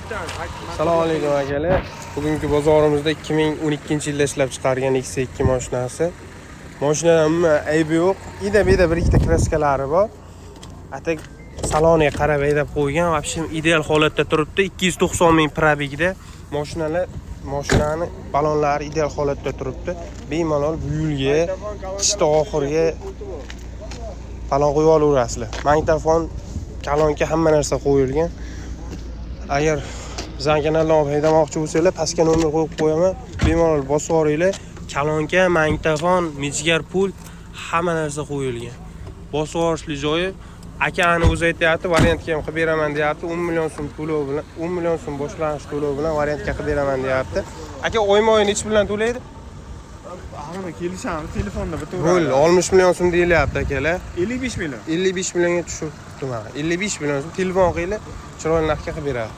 Assalomu alaykum akalar. Bugungi bozorimizda 2012-yilda ishlab chiqargan X2 mashinasi. Mashinaning umuman aybi yo'q. Ida-bida bir ikkita kraskalari bor. Atak saloniga qarab haydab qo'ygan, вообще ideal holatda turibdi. 290 ming probegda mashinani balonlari ideal holatda turibdi. Bemalol bu yo'lga qishda oxiriga balon qo'yib olaverasizlar. Magnitofon, kalonka hamma narsa qo'yilgan. Agar bizning kanaldan olib haydamoqchi bo'lsanglar, pastga nomer qo'yib qo'yaman. Bemalol bosib olinglar. Kalonka, magnitofon, mijgar pult hamma narsa qo'yilgan. Bosib olishli joyi. Akani o'zi aytayapti, variantga ham qilib beraman deyapti. 10 million so'm to'lov bilan, 10 million so'm boshlanish to'lov bilan variantga qilib beraman deyapti. Aka oyma-oy nech bilan to'laydi? Hamma kelishamiz, telefonda bitta Bo'ldi, 60 million so'm deyilyapti akalar. 55 million. 55 millionga tushirdim. 55 million so'm telefon qilib chiroyli narxga qilib beradi.